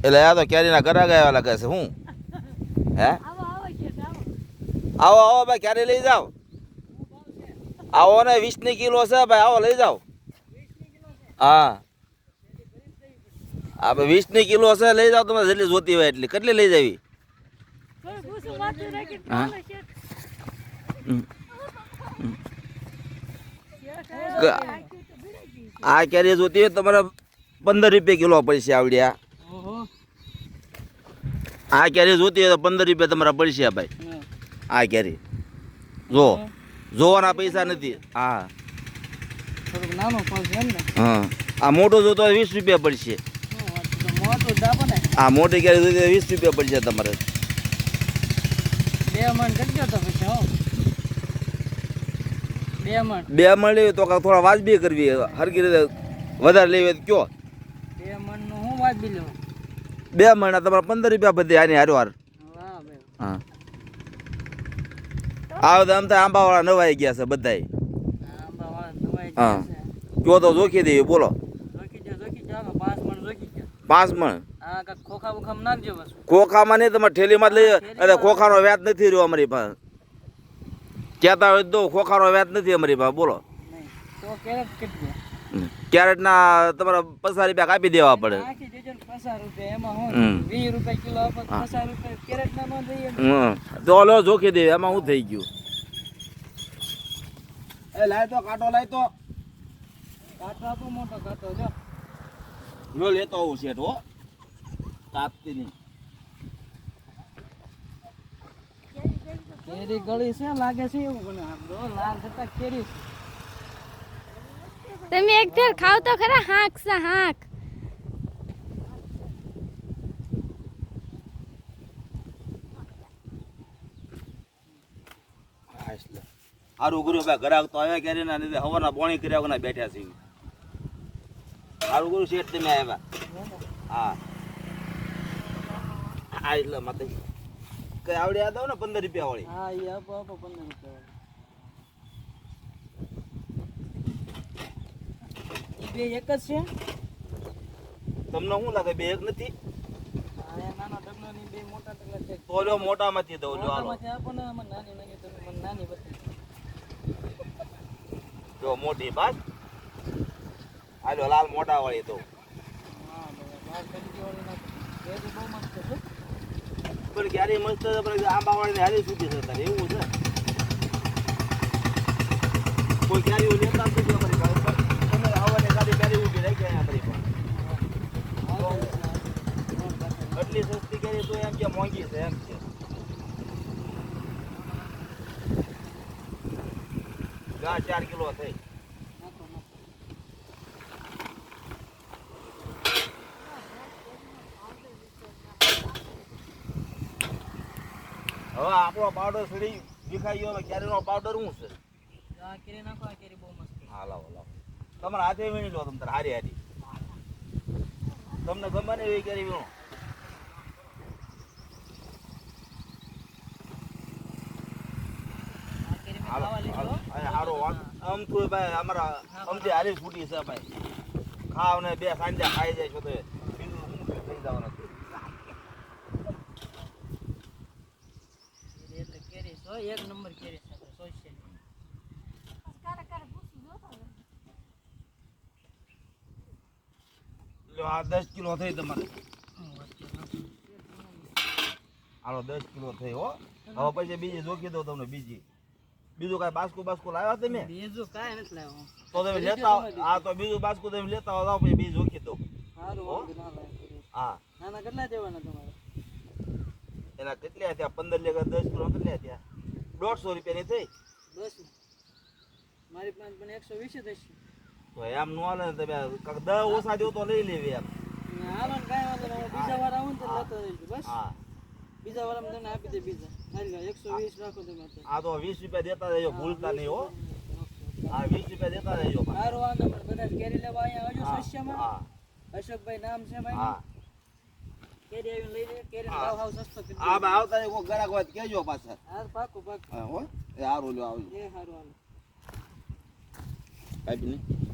એટલે આ તો કેરીના ઘરા ગયા લાગે છે હું હે આવો આવો ભાઈ ક્યારે લઈ જાઓ આવો ને 20 કિલો છે ભાઈ આવો લઈ જાઓ હા આ 20 કિલો છે લઈ જાઓ તમે જેટલી જોતી હોય એટલી કેટલી લઈ જાવી આ કેરી જોતી હોય તમારે 15 રૂપિયા કિલો પડશે આવડ્યા આ કેરી જોતી હોય તો 15 રૂપિયા તમારા પડશે ભાઈ આ કેરી જો જોવાના પૈસા નથી હા હા આ મોટો જોતો 20 રૂપિયા પડશે આ મોટી કેરી જોતી 20 રૂપિયા પડશે તમારે 2 મણ લેવી તો થોડા વાજબી કરવી હરકી રીતે વધારે લેવી તો કયો 2 મણ તમારે 15 રૂપિયા બધી આની હારવાર હા આમ તો આંબાવાળા નવાઈ ગયા છે બધાય હા કયો તો જોખી દેવી બોલો 5 મણ ખોખામાં નહીં તમારે ઠેલીમાં લઈ એટલે ખોખાનો વ્યાજ નથી રહ્યો અમારી પાસે કહેતા હોય તો ખોખાનો વ્યાજ નથી અમારી પાસે બોલો કેરેટના તમારે 50 રૂપિયા કાપી દેવા પડે તો લો જોખી દે એમાં શું થઈ ગયું એ લાય તો કાંટો લાય તો કાંટો આપો મોટો કાંટો જો લેતો આવું શેઠ હો કાપતી નહીં કેરી ગળી છે લાગે છે એવું મને લાલ થતા કેરી તમે એક ફેર ખાવ તો ખરા હાક સા હાક સારું ગુરુ ભાઈ ઘરાક તો આવ્યા ક્યારે ના લીધે હવાના પોણી કર્યા વગરના બેઠા છે સારું ગુરુ શેઠ તમે આવ્યા હા હા એટલે માતે કઈ આવડે આ દો ને 15 રૂપિયા વાળી હા એ આપો આપો 15 રૂપિયા બે એક જ છે તમને શું લાગે બે એક નથી નાના ડગલાની બે મોટા ડગલા છે તો લો મોટામાંથી દો લો હાલો આપો ને મને નાની નાની તમે મને નાની બતાવી જો મોટી બાદ આલો લાલ મોટા વાળી તો હા લાલ કલકી વાળી ના એ તો બહુ મસ્ત છે પણ ક્યારે મસ્ત છે પણ આંબા વાળી હારી સુધી છે તારે એવું છે કોઈ ક્યારે લેતા નથી અમારી પાસે તમે આવવાની ગાડી ક્યારે ઊભી રાખી અમારી પાસે એટલી સસ્તી કરી તો એમ કે મોંઘી છે એમ છે ગા 4 કિલો થઈ હવે આપણો પાવડર સડી વિખાઈ ગયો કેરીનો પાવડર શું છે આ કેરી નાખો આ કેરી બહુ મસ્ત હા લાવો લાવો તમારા હાથે વીણી લો તમે હારી હારી તમને ગમે ને એવી કેરી વીણો હારો આમ તો ભાઈ અમારા અમથી હારી ફૂટી છે ભાઈ ખાવ ને બે સાંજે ખાઈ જાય છો તો બીજું શું થઈ જવાનું એક નંબર કેરી છે સોશિયલ લો આ 10 કિલો થઈ તમારે હાલો 10 કિલો થઈ હો હવે પછી બીજી જોખી દો તમને બીજું કાંઈ બાસ્કુ લાવ્યા તમે બીજું કાંઈ નથી લાવ્યો તો તમે લેતા હા તો બીજું બાસ્કુ તમે લેતા આવો પછી બીજું જોખી દો હા નાના કેટલા દેવાના તમારે એના કેટલા થયા 15 લેગા 10 કિલો કેટલા થયા 150 રૂપિયાની થઈ 10 મારી પાસે પણ 120 થશે તો એમ નો હાલે તમે 10 ઓછા દેવ તો લઈ લેવી એમ હાલો ને કાંઈ વાંધો નહીં બીજા વાર આવું ને તો લેતો રહીશ બસ હા બીજા વાર તમને આપી દે બીજા હાલ 120 રાખો તમે આ તો 20 રૂપિયા દેતા રહેજો ભૂલતા નહીં હો હા 20 રૂપિયા દેતા રહેજો સારું વાંધો પણ બધા કેરી લેવા અહીંયા આવજો સસ્યામાં હા અશોકભાઈ નામ છે ભાઈ હા કેરી આવીને લઈ લે કેરી ભાવ હાવ સસ્તો કરી હા ભાઈ આવતા કોઈ ગરાક હોય કેજો પાછા હા પાકું હો એ હારું લ્યો આવજો એ હારું હાલો કાઈ નહીં